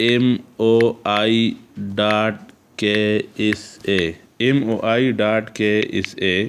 MOI.KSA।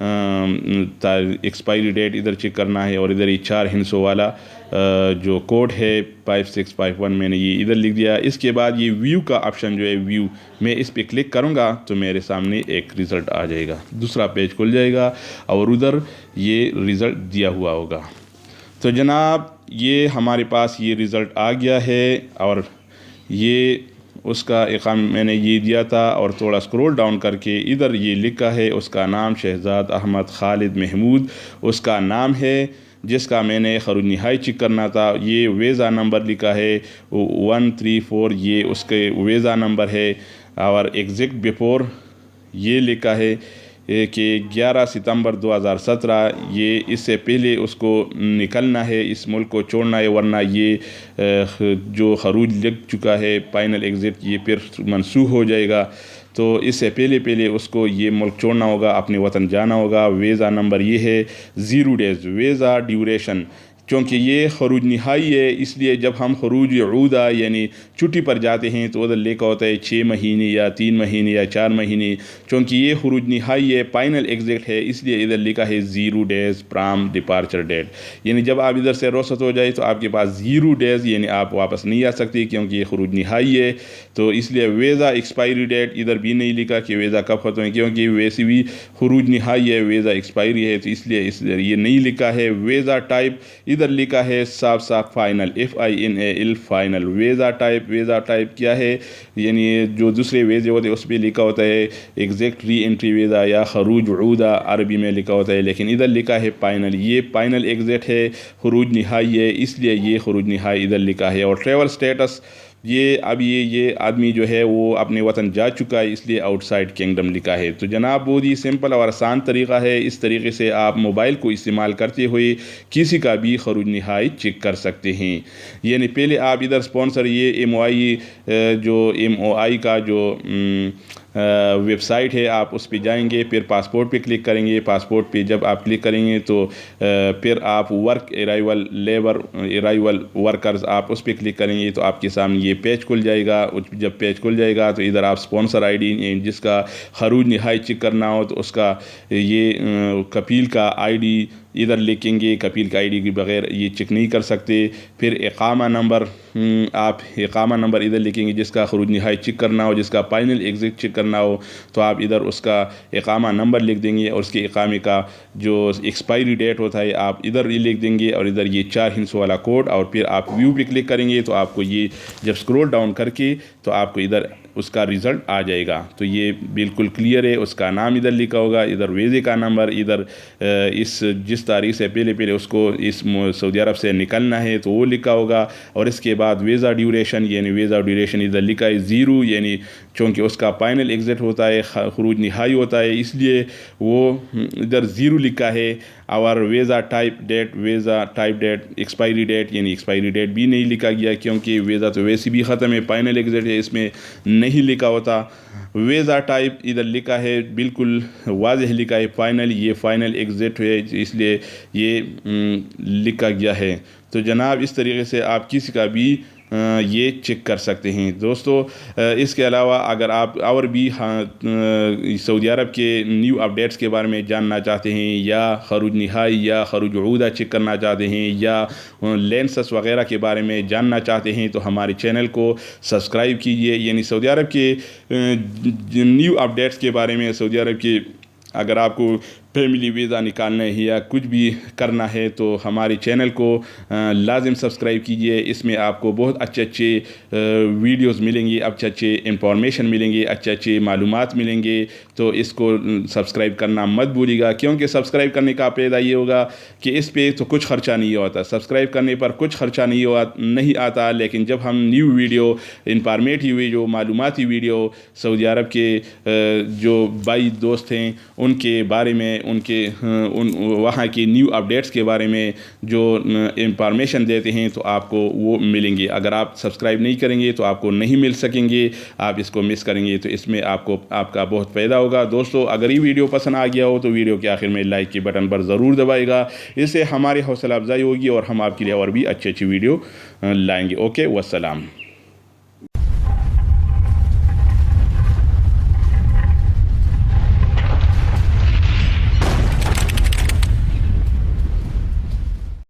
Expiry date ادھر check کرنا ہے، اور ادھر یہ 4 ہندسوں والا جو کوڈ ہے 5651 میں نے یہ ادھر لکھ دیا۔ اس کے بعد یہ ویو کا آپشن جو ہے ویو، میں اس پہ کلک کروں گا تو میرے سامنے ایک رزلٹ آ جائے گا، دوسرا پیج کھل جائے گا اور ادھر یہ رزلٹ دیا ہوا ہوگا۔ تو جناب یہ ہمارے پاس یہ رزلٹ آ گیا ہے، اور یہ اس کا اقامہ میں نے یہ دیا تھا، اور تھوڑا سکرول ڈاؤن کر کے ادھر یہ لکھا ہے اس کا نام شہزاد احمد خالد محمود اس کا نام ہے، جس کا میں نے خروج نہائی چیک کرنا تھا۔ یہ ویزا نمبر لکھا ہے 134، یہ اس کے ویزا نمبر ہے، اور ایگزٹ بیفور یہ لکھا ہے کہ 11 ستمبر 2017، یہ اس سے پہلے اس کو نکلنا ہے، اس ملک کو چھوڑنا ہے، ورنہ یہ جو خروج لگ چکا ہے فائنل ایگزٹ یہ پھر منسوخ ہو جائے گا۔ تو اس سے پہلے اس کو یہ ملک چھوڑنا ہوگا، اپنے وطن جانا ہوگا۔ ویزا نمبر یہ ہے 0 days۔ ویزا ڈیوریشن، چونکہ یہ خروج نہائی ہے، اس لیے جب ہم خروج عودہ یعنی چھٹی پر جاتے ہیں تو ادھر لکھا ہوتا ہے 6 مہینے یا 3 مہینے یا 4 مہینے، چونکہ یہ خروج نہائی ہے، فائنل ایگزٹ ہے، اس لیے ادھر لکھا ہے 0 days فرام ڈپارچر ڈیٹ، یعنی جب آپ ادھر سے رخصت ہو جائے تو آپ کے پاس 0 days، یعنی آپ واپس نہیں آ سکتے، کیونکہ یہ خروج نہائی ہے۔ تو اس لیے ویزا ایکسپائری ڈیٹ ادھر بھی نہیں لکھا کہ ویزا کب ختم ہے، کیونکہ ویسے بھی خروج نہائی ہے، ویزا ایکسپائری ہے، تو اس لیے یہ نہیں لکھا ہے۔ ویزا ٹائپ ادھر لکھا ہے صاف final, FINAL final. Visa type کیا ہے، یعنی جو دوسرے ویزے ہوتے ہیں اس پہ لکھا ہوتا ہے ایگزیکٹ ری انٹری ویزا یا خروج عودہ عربی میں لکھا ہوتا ہے، لیکن ادھر لکھا ہے فائنل۔ یہ فائنل ایگزٹ ہے، خروج نہائی ہے، اس لیے یہ خروج نہائی ادھر لکھا ہے۔ اور ٹریول سٹیٹس، یہ اب یہ آدمی جو ہے وہ اپنے وطن جا چکا ہے، اس لیے آؤٹ سائڈ کنگڈم لکھا ہے۔ تو جناب بہت ہی سمپل اور آسان طریقہ ہے، اس طریقے سے آپ موبائل کو استعمال کرتے ہوئے کسی کا بھی خروج نہائی چیک کر سکتے ہیں۔ یعنی پہلے آپ ادھر اسپانسر یہ MOI کا جو ویب سائٹ ہے، آپ اس پہ جائیں گے، پھر پاسپورٹ پہ کلک کریں گے۔ پاسپورٹ پہ جب آپ کلک کریں گے تو پھر آپ work arrival labour arrival workers آپ اس پہ کلک کریں گے تو آپ کے سامنے یہ پیج کھل جائے گا۔ جب پیج کھل جائے گا تو ادھر آپ اسپانسر ID جس کا خروج نہائی چیک کرنا ہو تو اس کا یہ کفیل کا ID ادھر لکھیں گے، کفیل کا ID کے بغیر یہ چیک نہیں کر سکتے۔ پھر اقامہ نمبر، آپ اقامہ نمبر ادھر لکھیں گے، جس کا خروج نہائی چیک کرنا ہو، جس کا فائنل ایگزٹ چیک کرنا ہو تو آپ ادھر اس کا اقامہ نمبر لکھ دیں گے، اور اس کے اقامے کا جو ایکسپائری ڈیٹ ہوتا ہے آپ ادھر یہ لکھ دیں گے، اور ادھر یہ 4 ہندسوں والا کوڈ، اور پھر آپ ویو پہ کلک کریں گے تو آپ کو یہ جب سکرول ڈاؤن کر کے تو آپ کو ادھر اس کا رزلٹ آ جائے گا۔ تو یہ بالکل کلیئر ہے، اس کا نام ادھر لکھا ہوگا، ادھر ویزے کا نمبر، ادھر جس تاریخ سے پہلے اس کو اس سعودی عرب سے نکلنا ہے تو وہ لکھا ہوگا، اور اس کے بعد ویزا ڈیوریشن، یعنی ویزا ڈیوریشن ادھر لکھا ہے 0، یعنی چونکہ اس کا فائنل ایگزٹ ہوتا ہے، خروج نہائی ہوتا ہے، اس لیے وہ ادھر 0 لکھا ہے۔ اور visa type date expiry date, یعنی ایکسپائری ڈیٹ بھی نہیں لکھا گیا، کیونکہ ویزا تو ویسے بھی ختم ہے، فائنل ایگزٹ ہے، اس میں نہیں لکھا ہوتا۔ ویزا ٹائپ ادھر لکھا ہے، بالکل واضح لکھا ہے فائنل، یہ فائنل ایگزٹ ہے، اس لیے یہ لکھا گیا ہے۔ تو جناب اس طریقے سے آپ کسی کا بھی یہ چیک کر سکتے ہیں۔ دوستو اس کے علاوہ اگر آپ اور بھی سعودی عرب کے نیو اپڈیٹس کے بارے میں جاننا چاہتے ہیں، یا خروج نہائی یا خروج عودہ چیک کرنا چاہتے ہیں، یا لینسس وغیرہ کے بارے میں جاننا چاہتے ہیں تو ہمارے چینل کو سبسکرائب کیجئے۔ یعنی سعودی عرب کے نیو اپڈیٹس کے بارے میں، سعودی عرب کے اگر آپ کو فیملی ویزا نکالنا ہے یا کچھ بھی کرنا ہے تو ہمارے چینل کو لازم سبسکرائب کیجئے۔ اس میں آپ کو بہت اچھے ویڈیوز ملیں گے، اچھے انفارمیشن ملیں گے، اچھے معلومات ملیں گے، تو اس کو سبسکرائب کرنا مت بھولیے گا، کیونکہ سبسکرائب کرنے کا فائدہ یہ ہوگا کہ اس پہ تو کچھ خرچہ نہیں ہوتا، سبسکرائب کرنے پر کچھ خرچہ نہیں آتا، لیکن جب ہم نیو ویڈیو، انفارمیٹیو ویڈیو، معلوماتی ویڈیو سعودی عرب کے جو بھائی دوست ہیں ان کے بارے میں، وہاں کی نیو اپڈیٹس کے بارے میں جو انفارمیشن دیتے ہیں تو آپ کو وہ ملیں گے۔ اگر آپ سبسکرائب نہیں کریں گے تو آپ کو نہیں مل سکیں گے، آپ اس کو مس کریں گے، تو اس میں آپ کا بہت فائدہ ہوگا۔ دوستو اگر یہ ویڈیو پسند آ گیا ہو تو ویڈیو کے آخر میں لائک کے بٹن پر ضرور دبائے گا، اس سے ہماری حوصلہ افزائی ہوگی اور ہم آپ کے لیے اور بھی اچھی ویڈیو لائیں گے۔ اوکے، والسلام۔